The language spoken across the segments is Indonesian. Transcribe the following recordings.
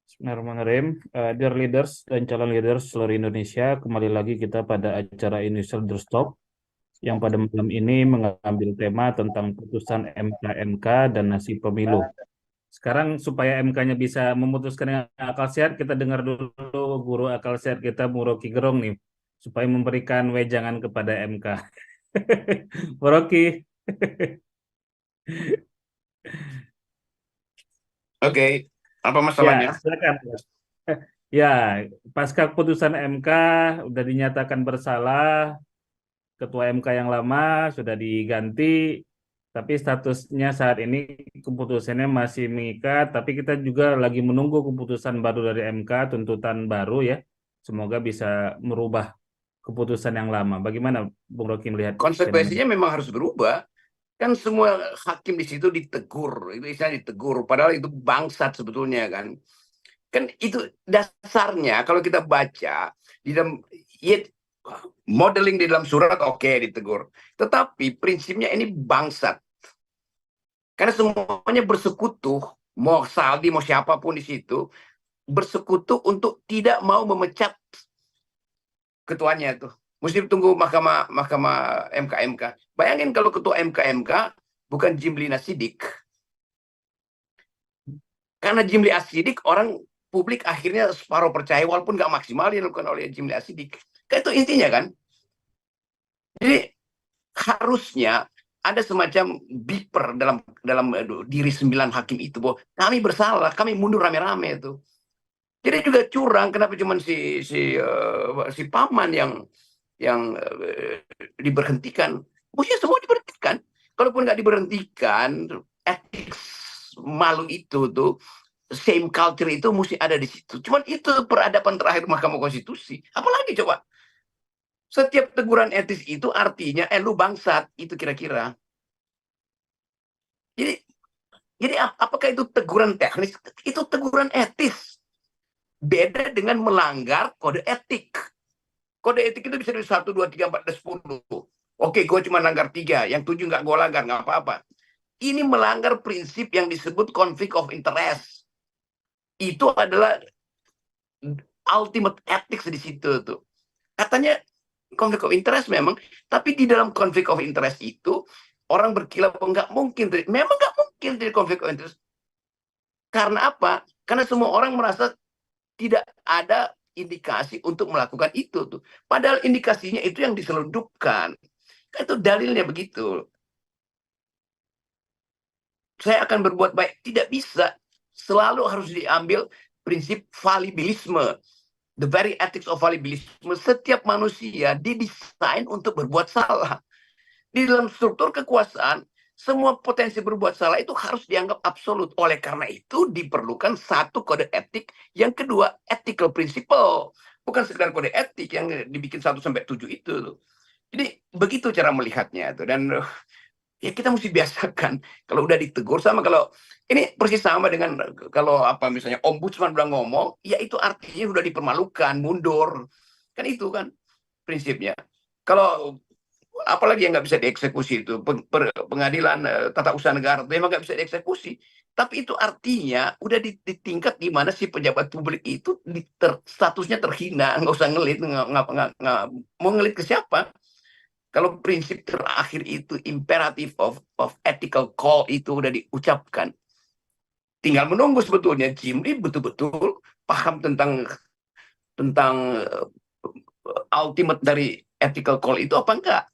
Bismillahirrahmanirrahim. Dear leaders dan calon leaders seluruh Indonesia, kembali lagi kita pada acara Indonesia Leaders Talk yang pada malam ini mengambil tema tentang putusan MK dan nasib pemilu. Sekarang supaya MK-nya bisa memutuskan dengan akal sehat, kita dengar dulu guru akal sehat kita, Bu Rocky Gerung nih, supaya memberikan wejangan kepada MK. Bu Rocky. Oke, apa Ya, masalahnya? silakan. Ya, pasca keputusan MK udah dinyatakan bersalah, Ketua MK yang lama sudah diganti, tapi statusnya saat ini keputusannya masih mengikat, tapi kita juga lagi menunggu keputusan baru dari MK, tuntutan baru ya. Semoga bisa merubah keputusan yang lama. Bagaimana Bung Rocky melihat fenomena? Konsekuensinya memang harus berubah. Kan semua hakim di situ ditegur, itu istilahnya ditegur. Padahal itu bangsat sebetulnya kan. Kan itu dasarnya kalau kita baca di dalam ya, modeling di dalam surat oke, ditegur. Tetapi prinsipnya ini bangsat. Karena semuanya bersekutu, mau Saldi mau siapapun di situ bersekutu untuk tidak mau memecat ketuanya tuh. Mesti tunggu mahkamah mahkamah MK. Bayangin kalau ketua MK bukan Jimli Nasidik. Karena Jimli Asidik orang publik akhirnya separuh percaya walaupun nggak maksimal dilakukan oleh Jimli Asidik. Kayak itu intinya kan. Jadi harusnya ada semacam biper dalam dalam diri 9 hakim itu bahwa kami bersalah, kami mundur rame-rame itu. Jadi juga curang kenapa cuma si paman yang diberhentikan. Mestinya semua diberhentikan. Kalaupun nggak diberhentikan, etik malu itu tuh, same culture itu mesti ada di situ. Cuman itu peradaban terakhir Mahkamah Konstitusi. Apalagi coba, setiap teguran etis itu artinya, lu bangsat, itu kira-kira. Jadi, jadi apakah itu teguran teknis? Itu teguran etis. Beda dengan melanggar kode etik. Kode etik itu bisa dari 1, 2, 3, 4, 10. Oke, gue cuma langgar 3, yang 7 nggak gue langgar, nggak apa-apa. Ini melanggar prinsip yang disebut conflict of interest. Itu adalah ultimate ethics di situ tuh. Katanya conflict of interest memang, tapi di dalam conflict of interest itu orang berkilah nggak mungkin, memang nggak mungkin dari conflict of interest. Karena apa? Karena semua orang merasa tidak ada indikasi untuk melakukan itu tuh. Padahal indikasinya itu yang diselundupkan. Itu dalilnya begitu. Saya akan berbuat baik. Tidak bisa. Selalu harus diambil prinsip falibilisme. The very ethics of falibilisme. Setiap manusia didesain untuk berbuat salah. Di dalam struktur kekuasaan, semua potensi berbuat salah itu harus dianggap absolut. Oleh karena itu diperlukan satu kode etik. Yang kedua, ethical principle. Bukan sekedar kode etik yang dibikin 1-7 itu. Jadi begitu cara melihatnya. Dan ya kita mesti biasakan kalau udah ditegur, sama kalau ini persis sama dengan kalau apa misalnya ombudsman udah ngomong, ya itu artinya udah dipermalukan, mundur, kan itu kan prinsipnya. Kalau apalagi yang nggak bisa dieksekusi itu pengadilan tata usaha negara memang nggak bisa dieksekusi, tapi itu artinya udah di tingkat di mana si pejabat publik itu statusnya terhina, nggak usah ngelit, nggak mau ngelit ke siapa. Kalau prinsip terakhir itu imperative of ethical call itu udah diucapkan, tinggal menunggu sebetulnya Jimli betul-betul paham tentang ultimate dari ethical call itu apa enggak.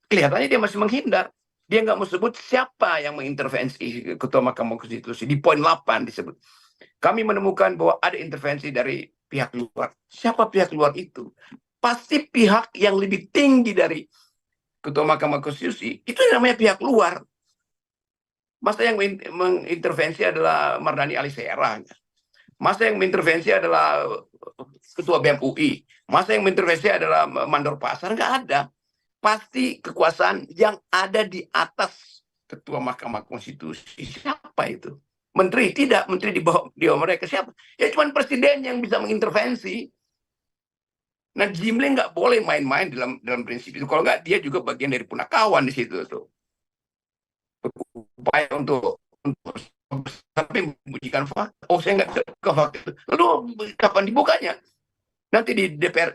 Kelihatannya dia masih menghindar. Dia nggak mau sebut siapa yang mengintervensi Ketua Mahkamah Konstitusi. Di poin 8 disebut. Kami menemukan bahwa ada intervensi dari pihak luar. Siapa pihak luar itu? Pasti pihak yang lebih tinggi dari Ketua Mahkamah Konstitusi. Itu namanya pihak luar. Masa yang mengintervensi adalah Mardani Alisera? Masa yang mengintervensi adalah Ketua BEM UI? Masa yang mengintervensi adalah Mandor Pasar? Nggak ada. Pasti kekuasaan yang ada di atas Ketua Mahkamah Konstitusi. Siapa itu? Menteri? Tidak. Menteri di bawah mereka. Siapa? Ya cuma presiden yang bisa mengintervensi. Nah, Jimli nggak boleh main-main dalam prinsip itu. Kalau nggak, dia juga bagian dari punakawan di situ tuh. Upaya untuk sampai membuktikan fakta. Oh, saya nggak ke waktu itu. Lalu kapan dibukanya? Nanti di DPR.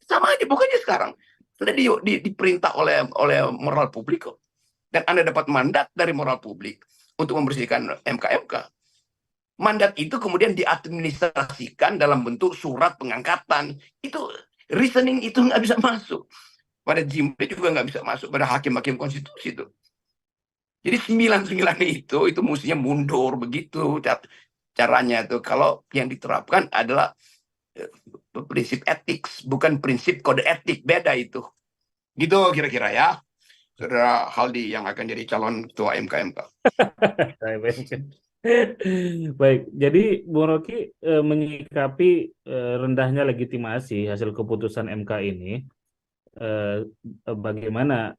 Sama aja bukanya sekarang. Sudah diperintah oleh moral publik kok. Dan Anda dapat mandat dari moral publik untuk membersihkan MK-MK. Mandat itu kemudian diadministrasikan dalam bentuk surat pengangkatan. Itu reasoning itu nggak bisa masuk. Pada Jimbe juga nggak bisa masuk pada hakim-hakim konstitusi itu. Jadi 99 itu mestinya mundur begitu caranya itu. Kalau yang diterapkan adalah prinsip etik, bukan prinsip kode etik, beda itu. Gitu kira-kira ya. Saudara Haldi yang akan jadi calon ketua MK-MK. Baik, jadi Bung Rocky menyikapi rendahnya legitimasi hasil keputusan MK ini, bagaimana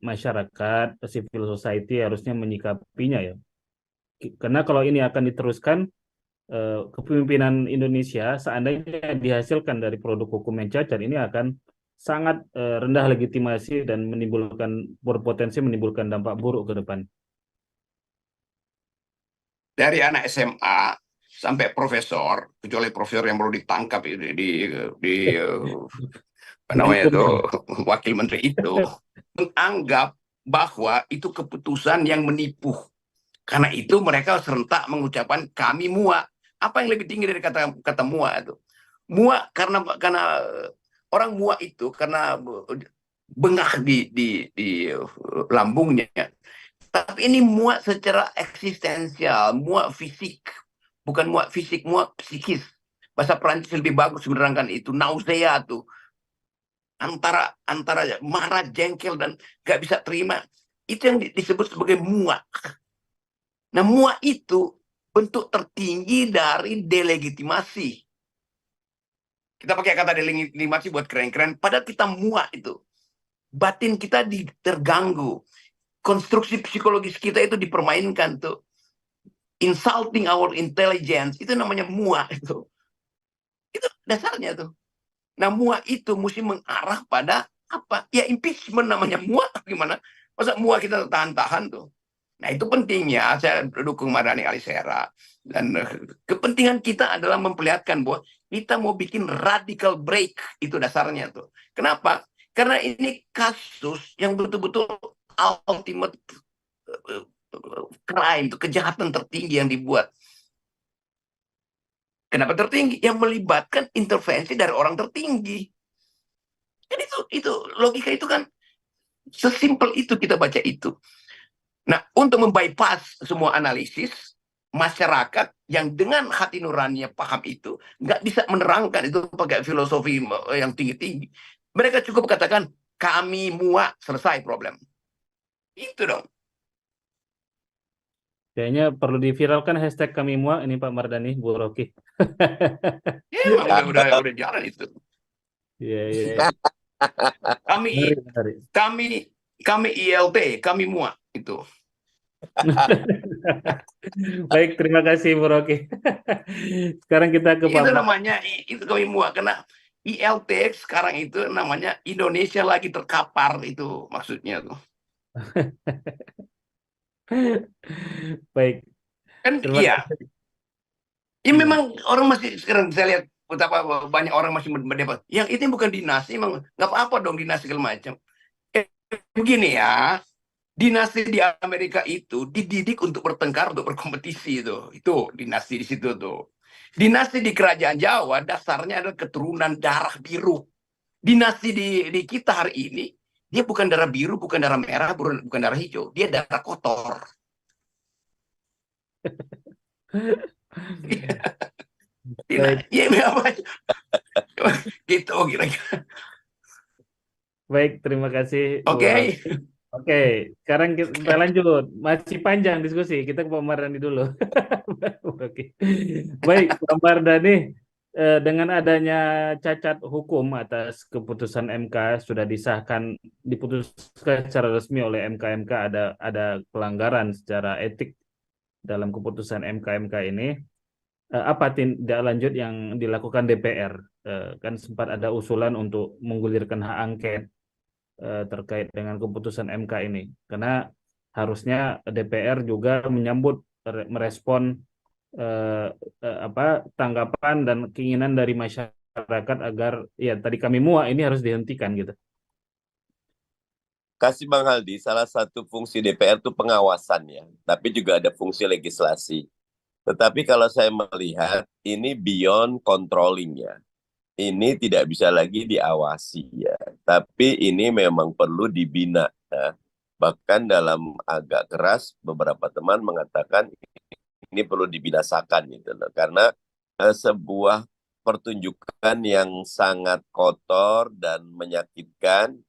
masyarakat, civil society harusnya menyikapinya ya? Karena kalau ini akan diteruskan, kepemimpinan Indonesia seandainya dihasilkan dari produk hukum yang cacat, ini akan sangat rendah legitimasi dan berpotensi menimbulkan dampak buruk ke depan. Dari anak SMA sampai profesor, kecuali profesor yang baru ditangkap di apa namanya itu wakil menteri itu, menganggap bahwa itu keputusan yang menipu. Karena itu mereka serentak mengucapkan kami muak. Apa yang lebih tinggi dari kata muak itu? Muak karena orang muak itu karena bengah di lambungnya. Tapi ini muak secara eksistensial, muak fisik. Bukan muak fisik, muak psikis. Bahasa Prancis lebih bagus menerangkan itu. Nausea tuh. Antara marah, jengkel, dan gak bisa terima. Itu yang disebut sebagai muak. Nah, muak itu bentuk tertinggi dari delegitimasi. Kita pakai kata delegitimasi buat keren-keren. Padahal kita muak itu. Batin kita terganggu. Konstruksi psikologis kita itu dipermainkan tuh. Insulting our intelligence, itu namanya muak itu. Itu dasarnya tuh. Nah, muak itu mesti mengarah pada apa? Ya impeachment namanya muak, gimana? Masa muak kita tahan-tahan tuh. Nah, itu pentingnya saya dukung Mardhani Alisera. Dan kepentingan kita adalah memperlihatkan bahwa kita mau bikin radical break, itu dasarnya tuh. Kenapa? Karena ini kasus yang betul-betul ultimate crime, itu kejahatan tertinggi yang dibuat. Kenapa tertinggi? Yang melibatkan intervensi dari orang tertinggi. Kan itu logika itu kan sesimpel itu kita baca itu. Nah, untuk membypass semua analisis, masyarakat yang dengan hati nuraninya paham itu, nggak bisa menerangkan itu pakai filosofi yang tinggi-tinggi. Mereka cukup katakan, kami muak, selesai problem. Itu dong. Kayaknya perlu diviralkan hashtag kami muak ini Pak Mardhani, Bu Rocky. Ya, emang udah jalan itu. Iya, iya. Kami Menarik. kami ILT, kami muak itu. Baik, terima kasih Bu Rocky. Sekarang kita ke Pak Itu namanya, itu kami muak. Karena ILT sekarang itu namanya Indonesia lagi terkapar, itu maksudnya tuh. Baik, Kan terima iya. kasih. Ya memang orang masih, sekarang saya lihat betapa banyak orang masih berdebat. Yang itu bukan dinasti, emang nggak apa-apa dong dinasti segala macam. Begini ya, dinasti di Amerika itu dididik untuk bertengkar, untuk berkompetisi itu. Itu dinasti di situ tuh. Dinasti di kerajaan Jawa dasarnya adalah keturunan darah biru. Dinasti di kita hari ini, dia bukan darah biru, bukan darah merah, bukan darah hijau. Dia darah kotor. Baik, Ya, apa? Gitu kira-kira. baik, terima kasih Bu Oke. Rocky. Oke, sekarang kita lanjut. Masih panjang diskusi. Kita ke Pak Mardhani dulu. Oke. Baik, Pak Mardhani, dengan adanya cacat hukum atas keputusan MK sudah diputuskan secara resmi oleh MK ada pelanggaran secara etik dalam keputusan MK ini. Apa tindak lanjut yang dilakukan DPR? Kan sempat ada usulan untuk menggulirkan hak angket terkait dengan keputusan MK ini. Karena harusnya DPR juga merespon eh, tanggapan dan keinginan dari masyarakat agar ya tadi kami muak ini harus dihentikan gitu. Kasih Bang Haldi, salah satu fungsi DPR itu pengawasan ya, tapi juga ada fungsi legislasi. Tetapi kalau saya melihat ini beyond controlling ya. Ini tidak bisa lagi diawasi ya. Tapi ini memang perlu dibina ya. Bahkan dalam agak keras beberapa teman mengatakan ini perlu dibinasakan gitu loh. Karena sebuah pertunjukan yang sangat kotor dan menyakitkan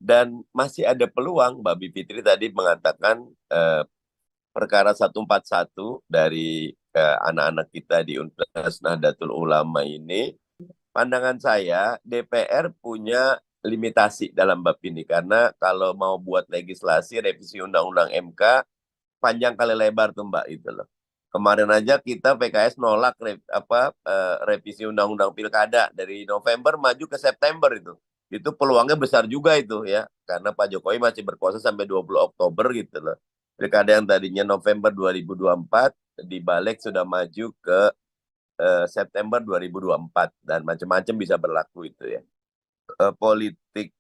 dan masih ada peluang. Mbak Bivitri tadi mengatakan perkara 141 dari anak-anak kita di Universitas Nahdlatul Ulama ini, pandangan saya DPR punya limitasi dalam bab ini karena kalau mau buat legislasi revisi undang-undang MK panjang kali lebar tuh Mbak itu loh. Kemarin aja kita PKS nolak revisi undang-undang pilkada dari November maju ke September itu. Itu peluangnya besar juga itu ya karena Pak Jokowi masih berkuasa sampai 20 Oktober gitu loh. Pilkada yang tadinya November 2024 dibalik sudah maju ke September 2024 dan macam-macam bisa berlaku itu ya. Politik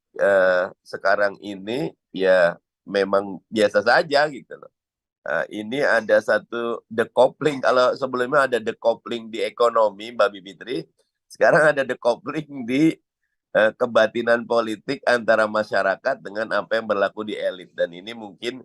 sekarang ini ya memang biasa saja gitu loh. Ini ada satu decoupling, kalau sebelumnya ada decoupling di ekonomi Mbak Bivitri, sekarang ada decoupling di kebatinan politik antara masyarakat dengan apa yang berlaku di elit. Dan ini mungkin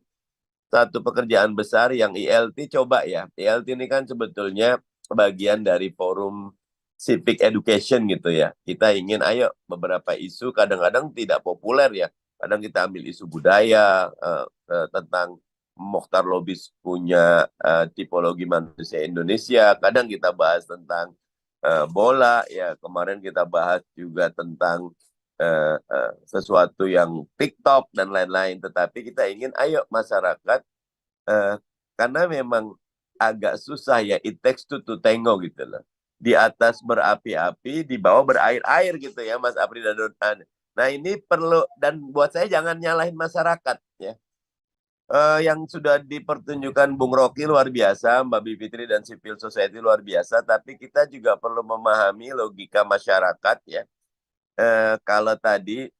satu pekerjaan besar yang ILT coba ya. ILT ini kan sebetulnya bagian dari forum civic education gitu ya. Kita ingin ayo beberapa isu kadang-kadang tidak populer ya. Kadang kita ambil isu budaya tentang Mokhtar Lobis punya tipologi manusia Indonesia. Kadang kita bahas tentang bola ya. Kemarin kita bahas juga tentang sesuatu yang TikTok dan lain-lain. Tetapi kita ingin ayo masyarakat karena memang agak susah ya, it takes two to tango gitu loh. Di atas berapi-api, di bawah berair-air gitu ya Mas Apri dan Donan. Nah ini perlu, dan buat saya jangan nyalahin masyarakat ya. Yang sudah dipertunjukkan Bung Rocky luar biasa, Mbak Bivitri dan civil society luar biasa, tapi kita juga perlu memahami logika masyarakat ya. Kalau tadi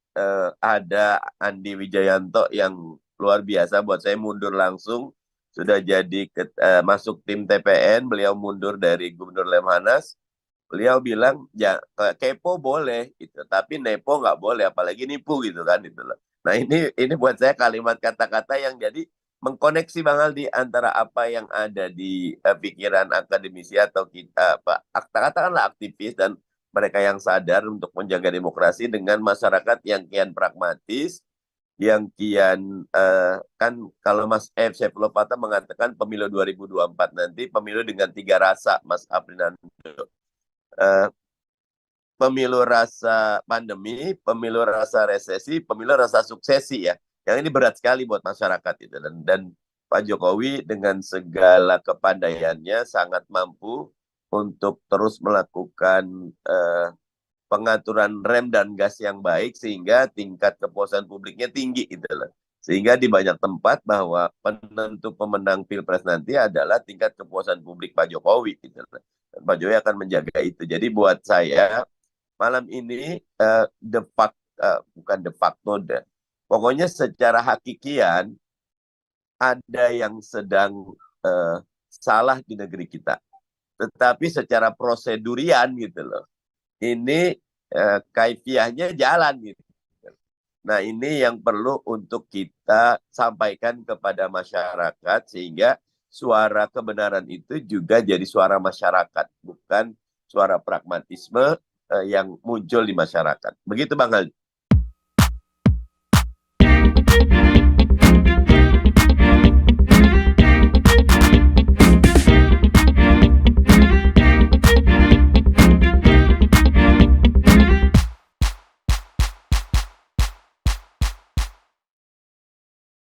ada Andi Wijayanto yang luar biasa buat saya mundur langsung sudah jadi masuk tim TPN, beliau mundur dari Gubernur Lemhanas. Beliau bilang ya kepo boleh gitu, tapi nepo nggak boleh, apalagi nipu gitu kan itu loh. Nah ini buat saya kalimat kata-kata yang jadi mengkoneksi Bang Aldi antara apa yang ada di pikiran akademisi atau kita katakanlah aktivis dan mereka yang sadar untuk menjaga demokrasi dengan masyarakat yang kian pragmatis, yang kian kan kalau Mas F. Sepulopata mengatakan pemilu 2024 nanti pemilu dengan 3 rasa, Mas Aprinando. Pemilu rasa pandemi, pemilu rasa resesi, pemilu rasa suksesi ya. Yang ini berat sekali buat masyarakat itu dan Pak Jokowi dengan segala kepandaiannya sangat mampu untuk terus melakukan pengaturan rem dan gas yang baik sehingga tingkat kepuasan publiknya tinggi gitu loh. Sehingga di banyak tempat bahwa penentu pemenang Pilpres nanti adalah tingkat kepuasan publik Pak Jokowi gitu loh. Dan Pak Jokowi akan menjaga itu. Jadi buat saya malam ini bukan de facto deh. Pokoknya secara hakikian ada yang sedang salah di negeri kita. Tetapi secara prosedurian gitu loh. Ini kaifiahnya jalan gitu. Nah ini yang perlu untuk kita sampaikan kepada masyarakat sehingga suara kebenaran itu juga jadi suara masyarakat, bukan suara pragmatisme yang muncul di masyarakat. Begitu Bang Aldi.